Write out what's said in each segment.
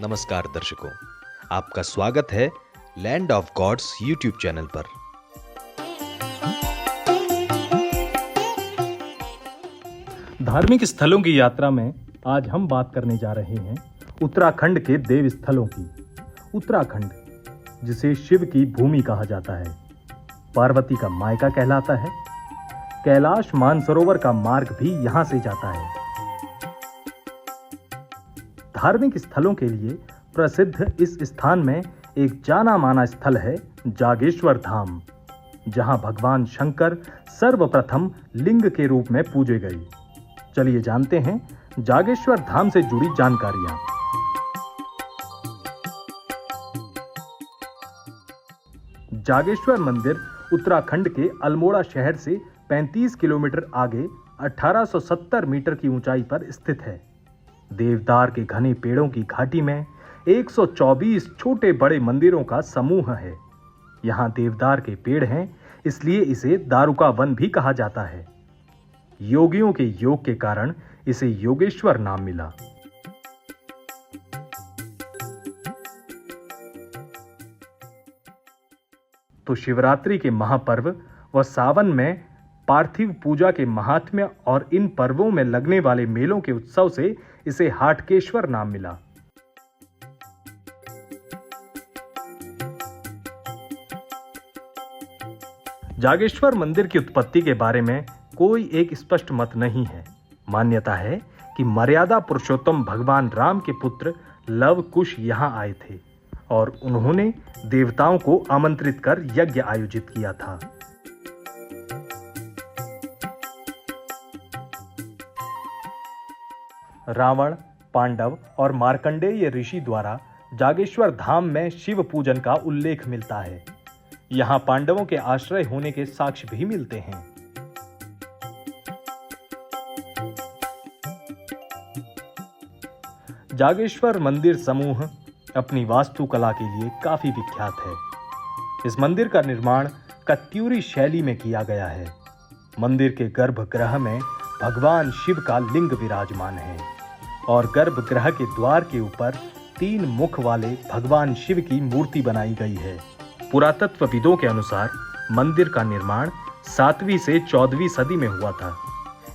नमस्कार दर्शकों, आपका स्वागत है land of gods YouTube channel पर। धार्मिक स्थलों की यात्रा में आज हम बात करने जा रहे हैं उत्तराखंड के देव स्थलों की। उत्तराखंड, जिसे शिव की भूमि कहा जाता है, पार्वती का मायका कहलाता है। कैलाश मानसरोवर का मार्ग भी यहां से जाता है। धार्मिक स्थलों के लिए प्रसिद्ध इस स्थान में एक जाना माना स्थल है जागेश्वर धाम, जहां भगवान शंकर सर्वप्रथम लिंग के रूप में पूजे गए। चलिए जानते हैं जागेश्वर धाम से जुड़ी जानकारियां। जागेश्वर मंदिर उत्तराखंड के अल्मोड़ा शहर से 35 किलोमीटर आगे 1870 मीटर की ऊंचाई पर स्थित है। देवदार के घने पेड़ों की घाटी में 124 छोटे बड़े मंदिरों का समूह है। यहां देवदार के पेड़ हैं, इसलिए इसे दारुका वन भी कहा जाता है। योगियों के योग के कारण इसे योगेश्वर नाम मिला। तो शिवरात्रि के महापर्व व सावन में पार्थिव पूजा के महात्म्य और इन पर्वों में लगने वाले मेलों के उत्सव से इसे हाटकेश्वर नाम मिला। जागेश्वर मंदिर की उत्पत्ति के बारे में कोई एक स्पष्ट मत नहीं है। मान्यता है कि मर्यादा पुरुषोत्तम भगवान राम के पुत्र लव कुश यहां आए थे और उन्होंने देवताओं को आमंत्रित कर यज्ञ आयोजित किया था। रावण, पांडव और मार्कंडेय ऋषि द्वारा जागेश्वर धाम में शिव पूजन का उल्लेख मिलता है। यहां पांडवों के आश्रय होने के साक्ष्य भी मिलते हैं। जागेश्वर मंदिर समूह अपनी वास्तुकला के लिए काफी विख्यात है। इस मंदिर का निर्माण कत्यूरी शैली में किया गया है। मंदिर के गर्भगृह में भगवान शिव का लिंग विराजमान है और गर्भगृह के द्वार के ऊपर 3 मुख वाले भगवान शिव की मूर्ति बनाई गई है। पुरातत्वविदों के अनुसार मंदिर का निर्माण 7वीं से 14वीं सदी में हुआ था।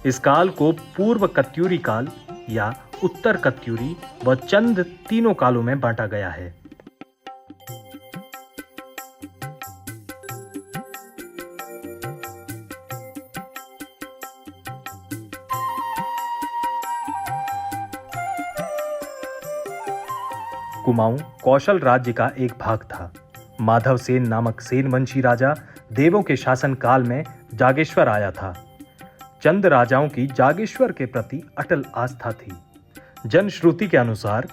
इस काल को पूर्व कत्यूरी काल या उत्तर कत्यूरी व चंद तीनों कालों में बांटा गया है। कुमाऊं कौशल राज्य का एक भाग था। माधव सेन नामक सेनवंशी राजा देवों के शासन काल में जागेश्वर आया था। चंद राजाओं की जागेश्वर के प्रति अटल आस्था थी। जनश्रुति के अनुसार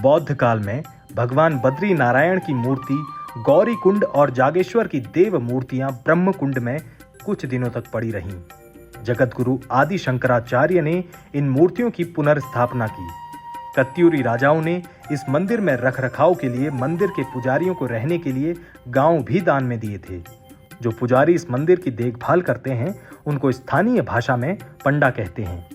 बौद्ध काल में भगवान बद्री नारायण की मूर्ति गौरी कुंड और जागेश्वर की देव मूर्तियां ब्रह्म कुंड में कुछ दिनों तक पड़ी रहीं। जगत गुरु आदि शंकराचार्य ने इन मूर्तियों की पुनर्स्थापना की। कत्यूरी राजाओं ने इस मंदिर में रखरखाव के लिए मंदिर के पुजारियों को रहने के लिए गांव भी दान में दिए थे। जो पुजारी इस मंदिर की देखभाल करते हैं उनको स्थानीय भाषा में पंडा कहते हैं।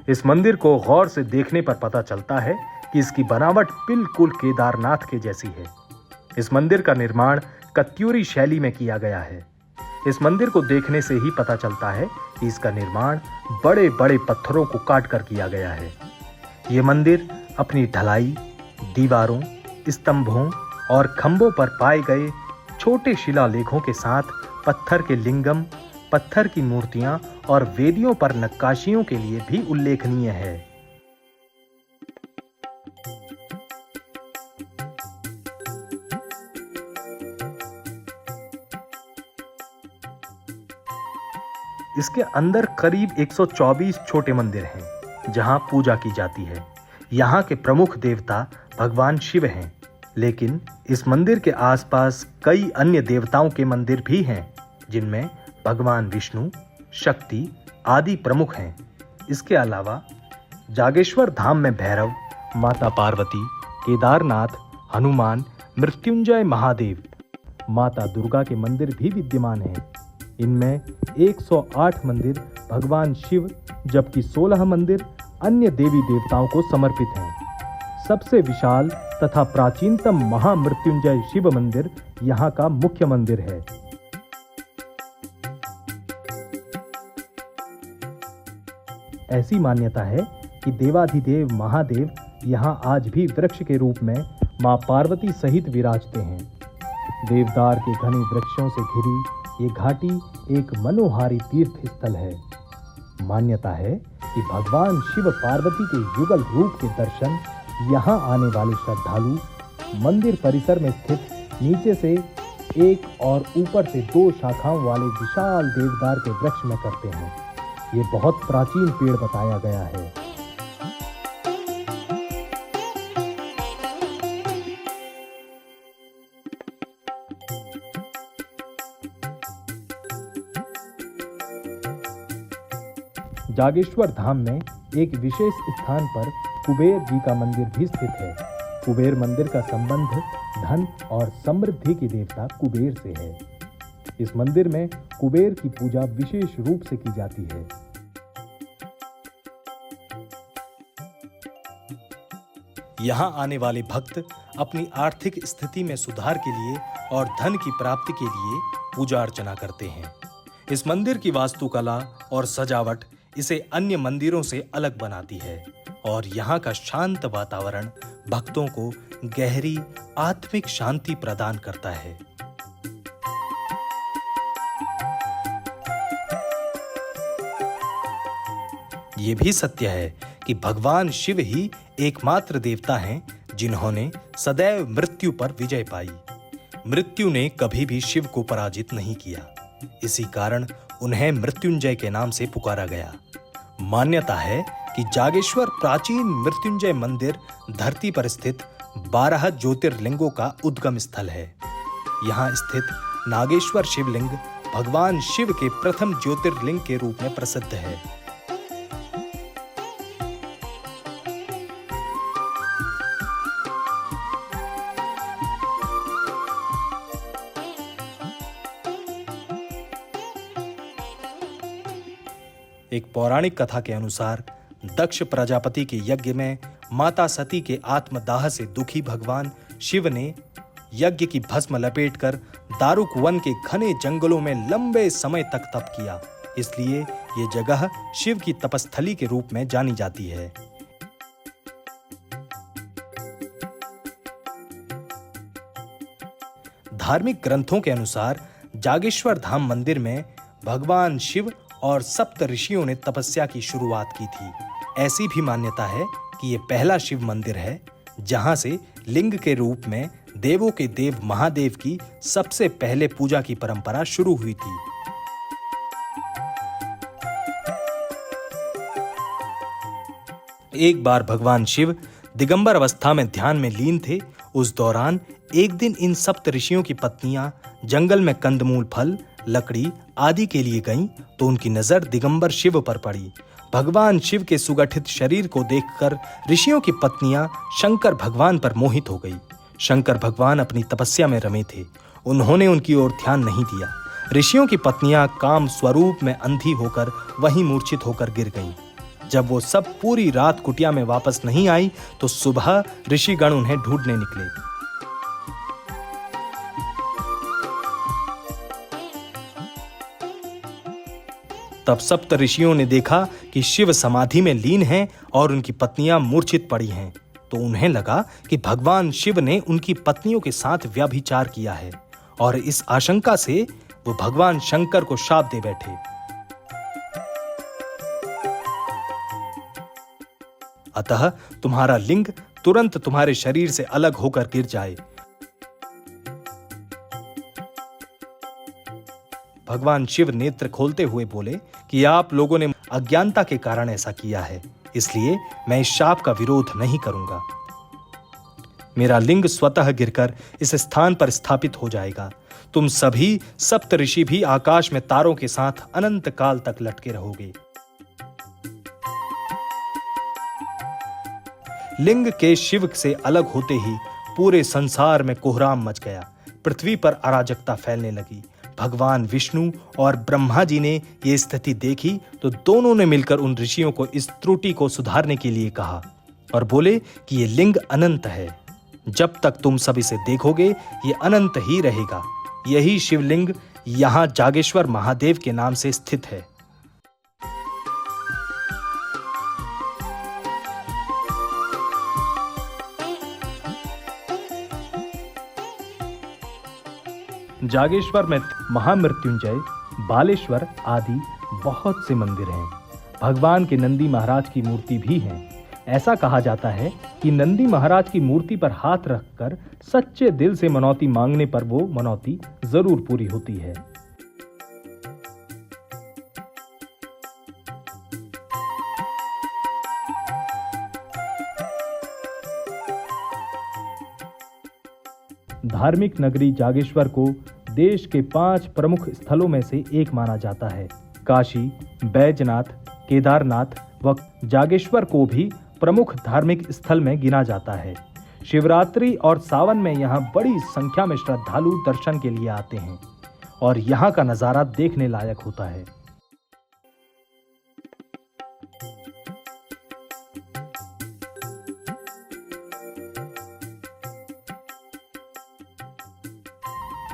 इस मंदिर को गौर से देखने पर पता चलता है कि इसकी बनावट बिल्कुल केदारनाथ के जैसी है। इस मंदिर का निर्माण कत्यूरी शैली में किया गया है। इस मंदिर को देखने से ही पता चलता है कि इसका निर्माण बड़े बड़े पत्थरों को काटकर किया गया है। ये मंदिर अपनी ढलाई, दीवारों, स्तंभों और खंभों पर पाए गए छोटे शिलालेखों के साथ पत्थर के लिंगम, पत्थर की मूर्तियां और वेदियों पर नक्काशियों के लिए भी उल्लेखनीय है। इसके अंदर करीब 124 छोटे मंदिर हैं, जहां पूजा की जाती है। यहाँ के प्रमुख देवता भगवान शिव हैं, लेकिन इस मंदिर के आसपास कई अन्य देवताओं के मंदिर भी हैं, जिनमें भगवान विष्णु, शक्ति आदि प्रमुख हैं। इसके अलावा जागेश्वर धाम में भैरव, माता पार्वती, केदारनाथ, हनुमान, मृत्युंजय महादेव, माता दुर्गा के मंदिर भी विद्यमान हैं। इनमें 108 मंदिर भगवान शिव जबकि 16 मंदिर अन्य देवी देवताओं को समर्पित हैं। सबसे विशाल तथा प्राचीनतम महामृत्युंजय शिव मंदिर यहाँ का मुख्य मंदिर है। ऐसी मान्यता है कि देवाधिदेव महादेव यहाँ आज भी वृक्ष के रूप में मां पार्वती सहित विराजते हैं। देवदार के घने वृक्षों से घिरी ये घाटी एक मनोहारी तीर्थ स्थल है। मान्यता है कि भगवान शिव पार्वती के युगल रूप के दर्शन यहाँ आने वाले श्रद्धालु मंदिर परिसर में स्थित नीचे से एक और ऊपर से 2 शाखाओं वाले विशाल देवदार के वृक्ष में करते हैं। ये बहुत प्राचीन पेड़ बताया गया है। जागेश्वर धाम में एक विशेष स्थान पर कुबेर जी का मंदिर भी स्थित है। कुबेर मंदिर का संबंध धन और समृद्धि के देवता कुबेर से है। इस मंदिर में कुबेर की पूजा विशेष रूप से की जाती है। यहाँ आने वाले भक्त अपनी आर्थिक स्थिति में सुधार के लिए और धन की प्राप्ति के लिए पूजा अर्चना करते हैं। इस मंदिर की वास्तुकला और सजावट इसे अन्य मंदिरों से अलग बनाती है और यहाँ का शांत वातावरण भक्तों को गहरी आत्मिक शांति प्रदान करता है। ये भी सत्य है कि भगवान शिव ही एकमात्र देवता हैं जिन्होंने सदैव मृत्यु पर विजय पाई। मृत्यु ने कभी भी शिव को पराजित नहीं किया। इसी कारण उन्हें मृत्युंजय के नाम से पुकारा गया। मान्यता है कि जागेश्वर प्राचीन मृत्युंजय मंदिर धरती पर स्थित 12 ज्योतिर्लिंगों का उद्गम स्थल है। यहाँ स्थित नागेश्वर शिवलिंग भगवान शिव के प्रथम ज्योतिर्लिंग के रूप में प्रसिद्ध है। एक पौराणिक कथा के अनुसार दक्ष प्रजापति के यज्ञ में माता सती के आत्मदाह से दुखी भगवान शिव ने यज्ञ की भस्म लपेटकर दारुक वन के घने जंगलों में लंबे समय तक तप किया। इसलिए ये जगह शिव की तपस्थली के रूप में जानी जाती है। धार्मिक ग्रंथों के अनुसार जागेश्वर धाम मंदिर में भगवान शिव और सप्त ऋषियों ने तपस्या की शुरुआत की थी। ऐसी भी मान्यता है कि ये पहला शिव मंदिर है जहां से लिंग के रूप में देवों के देव महादेव की सबसे पहले पूजा की परंपरा शुरू हुई थी। एक बार भगवान शिव दिगंबर अवस्था में ध्यान में लीन थे। उस दौरान एक दिन इन सप्त ऋषियों की पत्नियां जंगल में कंदमूल फल, लकड़ी आदि के लिए गईं तो उनकी नजर दिगंबर शिव पर पड़ी। भगवान शिव के सुगठित शरीर को देखकर ऋषियों की पत्नियां शंकर भगवान पर मोहित हो गई। शंकर भगवान अपनी तपस्या में रमे थे। उन्होंने उनकी ओर ध्यान नहीं दिया। ऋषियों की पत्नियां काम स्वरूप में अंधी होकर वहीं मूर्छित होकर गिर गईं। जब वो सब पूरी रात कुटिया में वापस नहीं आई तो सुबह ऋषिगण उन्हें ढूंढने निकले। तब सप्त ऋषियों ने देखा कि शिव समाधि में लीन हैं और उनकी पत्नियां मूर्छित पड़ी हैं, तो उन्हें लगा कि भगवान शिव ने उनकी पत्नियों के साथ व्यभिचार किया है और इस आशंका से वो भगवान शंकर को शाप दे बैठे। अतः तुम्हारा लिंग तुरंत तुम्हारे शरीर से अलग होकर गिर जाए। भगवान शिव नेत्र खोलते हुए बोले कि आप लोगों ने अज्ञानता के कारण ऐसा किया है, इसलिए मैं इस शाप का विरोध नहीं करूंगा। मेरा लिंग स्वतः गिरकर इस स्थान पर स्थापित हो जाएगा। तुम सभी सप्त ऋषि भी आकाश में तारों के साथ अनंत काल तक लटके रहोगे। लिंग के शिव से अलग होते ही पूरे संसार में कोहराम मच गया। पृथ्वी पर अराजकता फैलने लगी। भगवान विष्णु और ब्रह्मा जी ने ये स्थिति देखी तो दोनों ने मिलकर उन ऋषियों को इस त्रुटि को सुधारने के लिए कहा और बोले कि ये लिंग अनंत है। जब तक तुम सब इसे देखोगे ये अनंत ही रहेगा। यही शिवलिंग यहाँ जागेश्वर महादेव के नाम से स्थित है। जागेश्वर में महामृत्युंजय, बालेश्वर आदि बहुत से मंदिर हैं। भगवान के नंदी महाराज की मूर्ति भी है। ऐसा कहा जाता है कि नंदी महाराज की मूर्ति पर हाथ रखकर सच्चे दिल से मनौती मांगने पर वो मनौती जरूर पूरी होती है। धार्मिक नगरी जागेश्वर को देश के 5 प्रमुख स्थलों में से एक माना जाता है। काशी, बैजनाथ, केदारनाथ व जागेश्वर को भी प्रमुख धार्मिक स्थल में गिना जाता है। शिवरात्रि और सावन में यहाँ बड़ी संख्या में श्रद्धालु दर्शन के लिए आते हैं और यहाँ का नजारा देखने लायक होता है।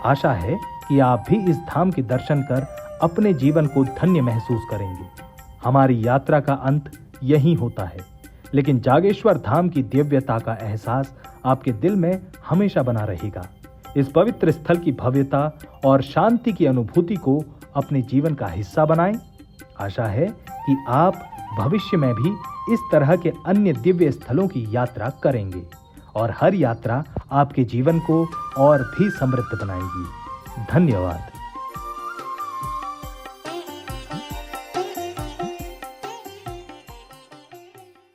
आशा है कि आप भी इस धाम के दर्शन कर अपने जीवन को धन्य महसूस करेंगे। हमारी यात्रा का अंत यहीं होता है, लेकिन जागेश्वर धाम की दिव्यता का एहसास आपके दिल में हमेशा बना रहेगा। इस पवित्र स्थल की भव्यता और शांति की अनुभूति को अपने जीवन का हिस्सा बनाएं। आशा है कि आप भविष्य में भी इस तरह के अन्य दिव्य स्थलों की यात्रा करेंगे और हर यात्रा आपके जीवन को और भी समृद्ध बनाएगी। धन्यवाद।